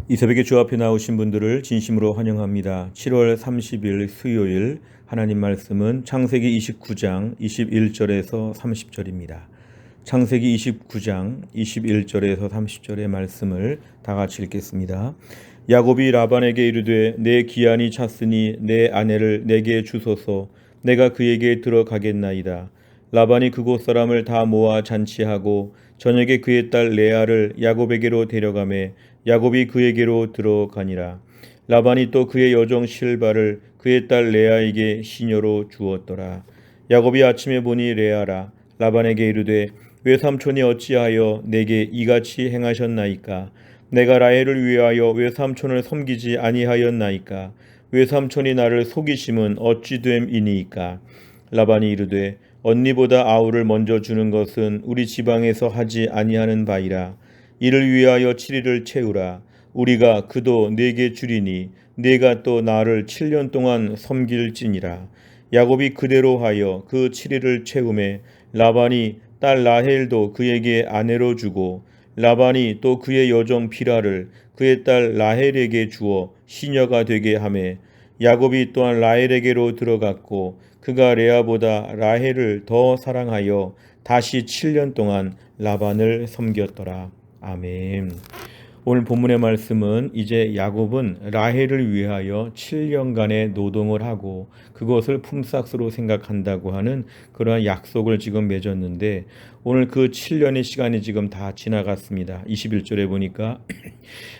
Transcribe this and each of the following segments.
이 새벽에 주 앞에 나오신 분들을 진심으로 환영합니다. 7월 30일 수요일 하나님 말씀은 창세기 29장 21절에서 30절입니다. 창세기 29장 21절에서 30절의 말씀을 다 같이 읽겠습니다. 야곱이 라반에게 이르되 내 기한이 찼으니 내 아내를 내게 주소서. 내가 그에게 들어가겠나이다. 라반이 그곳 사람을 다 모아 잔치하고 저녁에 그의 딸 레아를 야곱에게로 데려가매 야곱이 그에게로 들어가니라. 라반이 또 그의 여종 실바를 그의 딸 레아에게 시녀로 주었더라. 야곱이 아침에 보니 레아라. 라반에게 이르되 외삼촌이 어찌하여 내게 이같이 행하셨나이까? 내가 라헬을 위하여 외삼촌을 섬기지 아니하였나이까? 외삼촌이 나를 속이심은 어찌 됨이니이까? 라반이 이르되 언니보다 아우를 먼저 주는 것은 우리 지방에서 하지 아니하는 바이라. 이를 위하여 7일을 채우라. 우리가 그도 네게 주리니 네가 또 나를 7년 동안 섬길지니라. 야곱이 그대로 하여 그 7일을 채우매 라반이 딸 라헬도 그에게 아내로 주고 라반이 또 그의 여종 비라를 그의 딸 라헬에게 주어 시녀가 되게 하매 야곱이 또한 라헬에게로 들어갔고 그가 레아보다 라헬을 더 사랑하여 다시 7년 동안 라반을 섬겼더라. 아멘. 오늘 본문의 말씀은 이제 야곱은 라헬을 위하여 7년간의 노동을 하고 그것을 품삯으로 생각한다고 하는 그러한 약속을 지금 맺었는데 오늘 그 7년의 시간이 지금 다 지나갔습니다. 21절에 보니까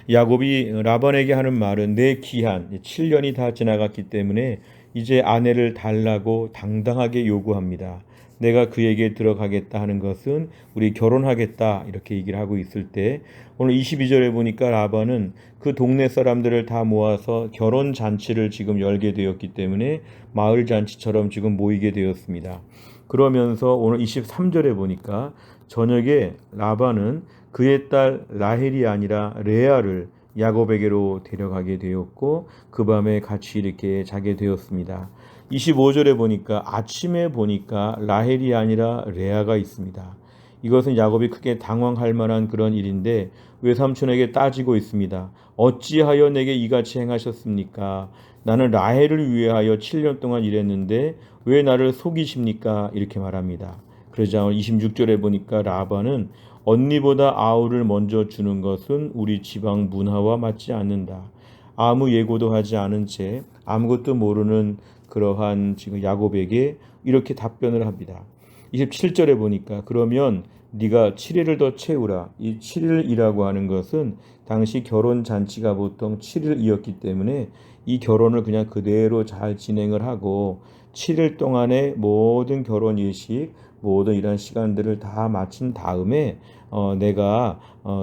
야곱이 라반에게 하는 말은 내 기한 7년이 다 지나갔기 때문에 이제 아내를 달라고 당당하게 요구합니다. 내가 그에게 들어가겠다 하는 것은 우리 결혼하겠다 이렇게 얘기를 하고 있을 때 오늘 22절에 보니까 라반은 그 동네 사람들을 다 모아서 결혼 잔치를 지금 열게 되었기 때문에 마을 잔치처럼 지금 모이게 되었습니다. 그러면서 오늘 23절에 보니까 저녁에 라반은 그의 딸 라헬이 아니라 레아를 야곱에게로 데려가게 되었고 그 밤에 같이 이렇게 자게 되었습니다. 25절에 보니까 아침에 보니까 라헬이 아니라 레아가 있습니다. 이것은 야곱이 크게 당황할 만한 그런 일인데 외삼촌에게 따지고 있습니다. 어찌하여 내게 이같이 행하셨습니까? 나는 라헬을 위하여 7년 동안 일했는데 왜 나를 속이십니까? 이렇게 말합니다. 그러자 26절에 보니까 라반은 언니보다 아우를 먼저 주는 것은 우리 지방 문화와 맞지 않는다. 아무 예고도 하지 않은 채 아무것도 모르는 그러한 지금 야곱에게 이렇게 답변을 합니다. 27절에 보니까 그러면 네가 7일을 더 채우라. 이 7일이라고 하는 것은 당시 결혼 잔치가 보통 7일이었기 때문에 이 결혼을 그냥 그대로 잘 진행을 하고 7일 동안의 모든 결혼 예식 모든 이런 시간들을 다 마친 다음에 내가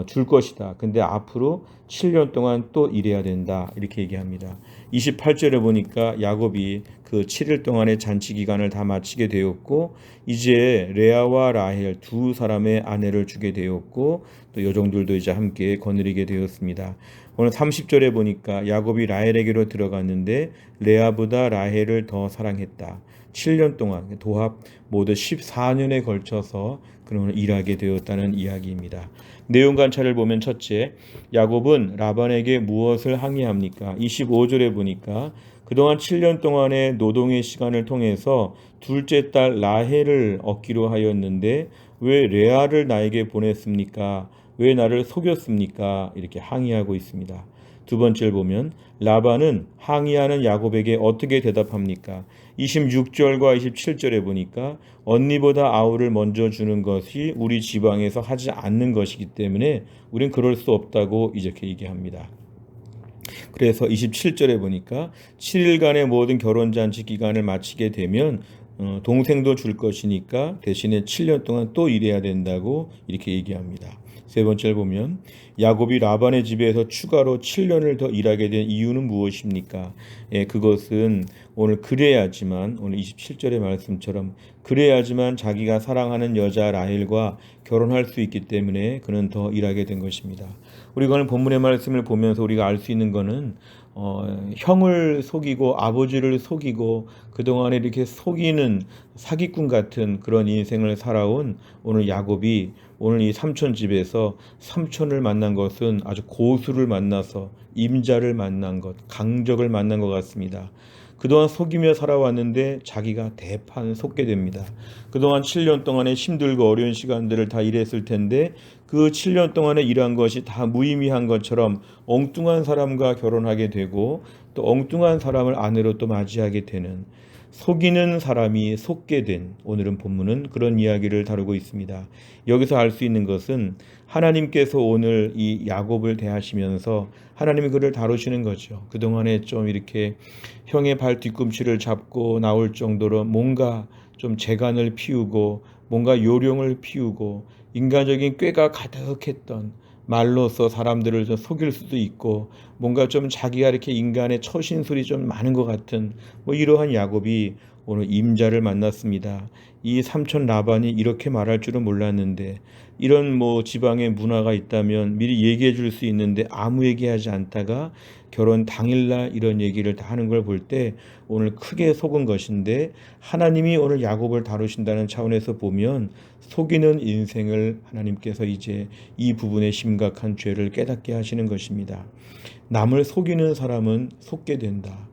줄 것이다. 근데 앞으로 7년 동안 또 일해야 된다. 이렇게 얘기합니다. 28절에 보니까 야곱이 그 7일 동안의 잔치 기간을 다 마치게 되었고 이제 레아와 라헬 두 사람의 아내를 주게 되었고 또 여종들도 이제 함께 거느리게 되었습니다. 오늘 30절에 보니까 야곱이 라헬에게로 들어갔는데 레아보다 라헬을 더 사랑했다. 7년 동안 도합 모두 14년에 걸쳐서 그런 일하게 되었다는 이야기입니다. 내용 관찰을 보면 첫째, 야곱은 라반에게 무엇을 항의합니까? 25절에 보니까 그동안 7년 동안의 노동의 시간을 통해서 둘째 딸 라헬을 얻기로 하였는데 왜 레아를 나에게 보냈습니까? 왜 나를 속였습니까? 이렇게 항의하고 있습니다. 두 번째를 보면 라반은 항의하는 야곱에게 어떻게 대답합니까? 26절과 27절에 보니까 언니보다 아우를 먼저 주는 것이 우리 지방에서 하지 않는 것이기 때문에 우린 그럴 수 없다고 이렇게 얘기합니다. 그래서 27절에 보니까 7일간의 모든 결혼잔치 기간을 마치게 되면 동생도 줄 것이니까 대신에 7년 동안 또 일해야 된다고 이렇게 얘기합니다. 세 번째를 보면 야곱이 라반의 집에서 추가로 7년을 더 일하게 된 이유는 무엇입니까? 그것은 오늘 그래야지만 오늘 27절의 말씀처럼 그래야지만 자기가 사랑하는 여자 라헬과 결혼할 수 있기 때문에 그는 더 일하게 된 것입니다. 우리가 오늘 본문의 말씀을 보면서 우리가 알 수 있는 것은 형을 속이고 아버지를 속이고 그동안에 이렇게 속이는 사기꾼 같은 그런 인생을 살아온 오늘 야곱이 오늘 이 삼촌 집에서 삼촌을 만난 것은 아주 고수를 만나서 임자를 만난 것, 강적을 만난 것 같습니다. 그동안 속이며 살아왔는데 자기가 대판 속게 됩니다. 그동안 7년 동안의 힘들고 어려운 시간들을 다 일했을 텐데 그 7년 동안에 일한 것이 다 무의미한 것처럼 엉뚱한 사람과 결혼하게 되고 또 엉뚱한 사람을 아내로 또 맞이하게 되는 속이는 사람이 속게 된 오늘은 본문은 그런 이야기를 다루고 있습니다. 여기서 알 수 있는 것은 하나님께서 오늘 이 야곱을 대하시면서 하나님이 그를 다루시는 거죠. 그동안에 좀 이렇게 형의 발 뒤꿈치를 잡고 나올 정도로 뭔가 좀 재간을 피우고 뭔가 요령을 피우고 인간적인 꾀가 가득했던 말로써 사람들을 좀 속일 수도 있고 뭔가 좀 자기가 이렇게 인간의 처신술이 좀 많은 것 같은 뭐 이러한 야곱이 오늘 임자를 만났습니다. 이 삼촌 라반이 이렇게 말할 줄은 몰랐는데 이런 뭐 지방의 문화가 있다면 미리 얘기해 줄 수 있는데 아무 얘기하지 않다가 결혼 당일날 이런 얘기를 다 하는 걸 볼 때 오늘 크게 속은 것인데 하나님이 오늘 야곱을 다루신다는 차원에서 보면 속이는 인생을 하나님께서 이제 이 부분의 심각한 죄를 깨닫게 하시는 것입니다. 남을 속이는 사람은 속게 된다.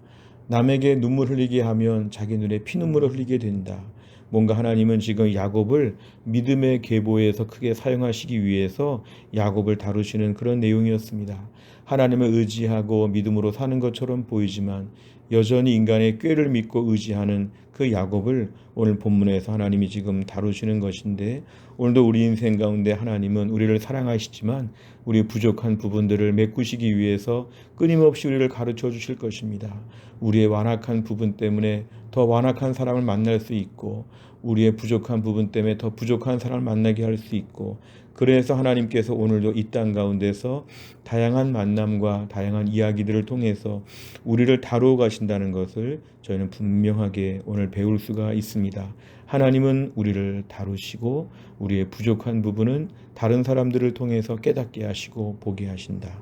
남에게 눈물 흘리게 하면 자기 눈에 피눈물을 흘리게 된다. 뭔가 하나님은 지금 야곱을 믿음의 계보에서 크게 사용하시기 위해서 야곱을 다루시는 그런 내용이었습니다. 하나님을 의지하고 믿음으로 사는 것처럼 보이지만 여전히 인간의 꾀를 믿고 의지하는 그 야곱을 오늘 본문에서 하나님이 지금 다루시는 것인데 오늘도 우리 인생 가운데 하나님은 우리를 사랑하시지만 우리 부족한 부분들을 메꾸시기 위해서 끊임없이 우리를 가르쳐 주실 것입니다. 우리의 완악한 부분 때문에 더 완악한 사람을 만날 수 있고 우리의 부족한 부분 때문에 더 부족한 사람을 만나게 할 수 있고 그래서 하나님께서 오늘도 이 땅 가운데서 다양한 만남과 다양한 이야기들을 통해서 우리를 다루어 가신다는 것을 저희는 분명하게 오늘 배울 수가 있습니다. 하나님은 우리를 다루시고 우리의 부족한 부분은 다른 사람들을 통해서 깨닫게 하시고 보게 하신다.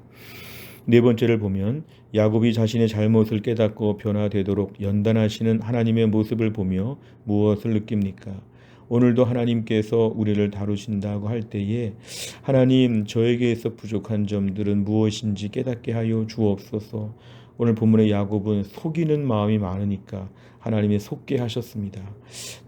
네 번째를 보면 야곱이 자신의 잘못을 깨닫고 변화되도록 연단하시는 하나님의 모습을 보며 무엇을 느낍니까? 오늘도 하나님께서 우리를 다루신다고 할 때에 하나님 저에게서 부족한 점들은 무엇인지 깨닫게 하여 주옵소서. 오늘 본문의 야곱은 속이는 마음이 많으니까 하나님이 속게 하셨습니다.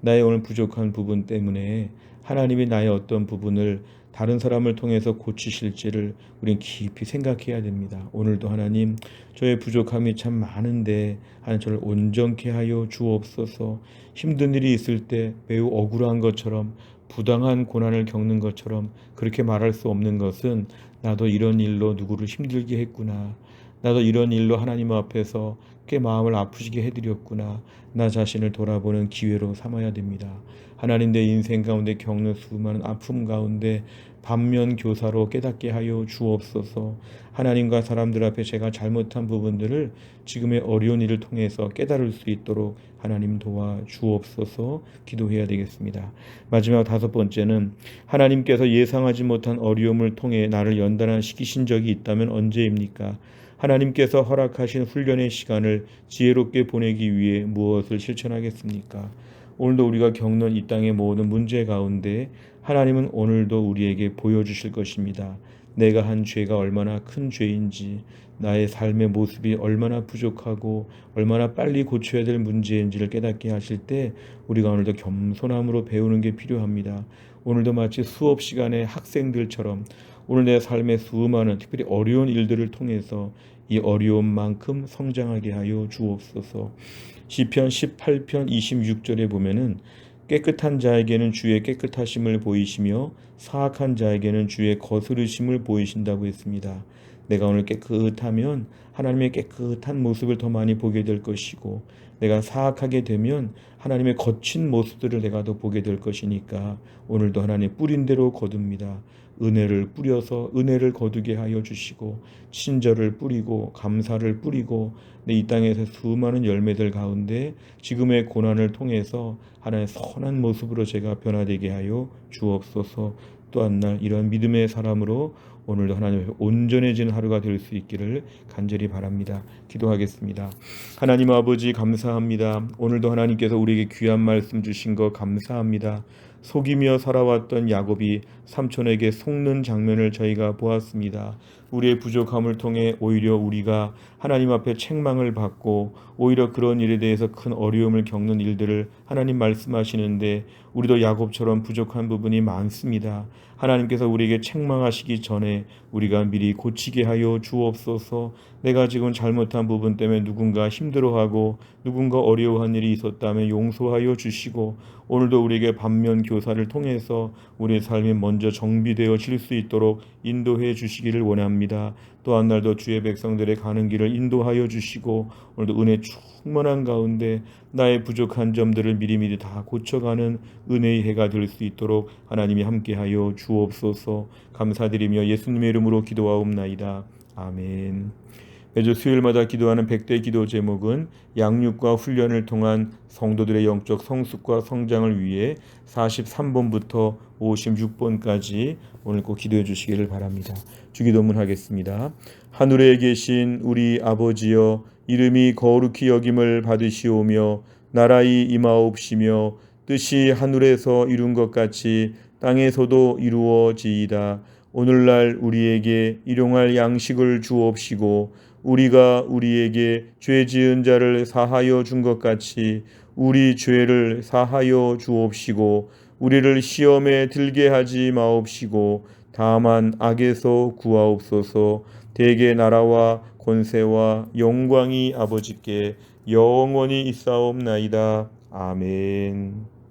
나의 오늘 부족한 부분 때문에 하나님이 나의 어떤 부분을 다른 사람을 통해서 고치실지를 우리는 깊이 생각해야 됩니다. 오늘도 하나님 저의 부족함이 참 많은데 하나님 저를 온전케 하여 주옵소서. 힘든 일이 있을 때 매우 억울한 것처럼 부당한 고난을 겪는 것처럼 그렇게 말할 수 없는 것은 나도 이런 일로 누구를 힘들게 했구나. 나도 이런 일로 하나님 앞에서 꽤 마음을 아프시게 해드렸구나. 나 자신을 돌아보는 기회로 삼아야 됩니다. 하나님 내 인생 가운데 겪는 수많은 아픔 가운데 반면 교사로 깨닫게 하여 주옵소서. 하나님과 사람들 앞에 제가 잘못한 부분들을 지금의 어려운 일을 통해서 깨달을 수 있도록 하나님 도와 주옵소서. 기도해야 되겠습니다. 마지막 다섯 번째는 하나님께서 예상하지 못한 어려움을 통해 나를 연단시키신 적이 있다면 언제입니까? 하나님께서 허락하신 훈련의 시간을 지혜롭게 보내기 위해 무엇을 실천하겠습니까? 오늘도 우리가 겪는 이 땅의 모든 문제 가운데 하나님은 오늘도 우리에게 보여주실 것입니다. 내가 한 죄가 얼마나 큰 죄인지, 나의 삶의 모습이 얼마나 부족하고 얼마나 빨리 고쳐야 될 문제인지를 깨닫게 하실 때 우리가 오늘도 겸손함으로 배우는 게 필요합니다. 오늘도 마치 수업 시간에 학생들처럼 오늘 내 삶의 수많은 특별히 어려운 일들을 통해서 이 어려움만큼 성장하게 하여 주옵소서. 시편 18편 26절에 보면은 깨끗한 자에게는 주의 깨끗하심을 보이시며 사악한 자에게는 주의 거스르심을 보이신다고 했습니다. 내가 오늘 깨끗하면 하나님의 깨끗한 모습을 더 많이 보게 될 것이고 내가 사악하게 되면 하나님의 거친 모습들을 내가 더 보게 될 것이니까 오늘도 하나님 뿌린 대로 거둡니다. 은혜를 뿌려서 은혜를 거두게 하여 주시고 친절을 뿌리고 감사를 뿌리고 이 땅에서 수많은 열매들 가운데 지금의 고난을 통해서 하나님의 선한 모습으로 제가 변화되게 하여 주옵소서. 또 한 날 이런 믿음의 사람으로 오늘도 하나님 앞에 온전해지는 하루가 될 수 있기를 간절히 바랍니다. 기도하겠습니다. 하나님 아버지 감사합니다. 오늘도 하나님께서 우리에게 귀한 말씀 주신 거 감사합니다. 속이며 살아왔던 야곱이 삼촌에게 속는 장면을 저희가 보았습니다. 우리의 부족함을 통해 오히려 우리가 하나님 앞에 책망을 받고 오히려 그런 일에 대해서 큰 어려움을 겪는 일들을 하나님 말씀하시는데 우리도 야곱처럼 부족한 부분이 많습니다. 하나님께서 우리에게 책망하시기 전에 우리가 미리 고치게 하여 주옵소서. 내가 지금 잘못한 부분 때문에 누군가 힘들어하고 누군가 어려워한 일이 있었다면 용서하여 주시고 오늘도 우리에게 반면 교사를 통해서 우리의 삶이 먼저 정비되어질 수 있도록 인도해 주시기를 원합니다. 또한 날도 주의 백성들의 가는 길을 인도하여 주시고 오늘도 은혜 충만한 가운데 나의 부족한 점들을 미리미리 다 고쳐가는 은혜의 해가 될 수 있도록 하나님이 함께하여 주옵소서. 감사드리며 예수님의 이름으로 기도하옵나이다. 아멘. 매주 수요일마다 기도하는 100대 기도 제목은 양육과 훈련을 통한 성도들의 영적 성숙과 성장을 위해 43번부터 56번까지 오늘 꼭 기도해 주시기를 바랍니다. 주기도문 하겠습니다. 하늘에 계신 우리 아버지여, 이름이 거룩히 여김을 받으시오며 나라의 임하옵시며 뜻이 하늘에서 이룬 것 같이 땅에서도 이루어지이다. 오늘날 우리에게 일용할 양식을 주옵시고 우리가 우리에게 죄 지은 자를 사하여 준 것 같이 우리 죄를 사하여 주옵시고 우리를 시험에 들게 하지 마옵시고 다만 악에서 구하옵소서. 대개 나라와 권세와 영광이 아버지께 영원히 있사옵나이다. 아멘.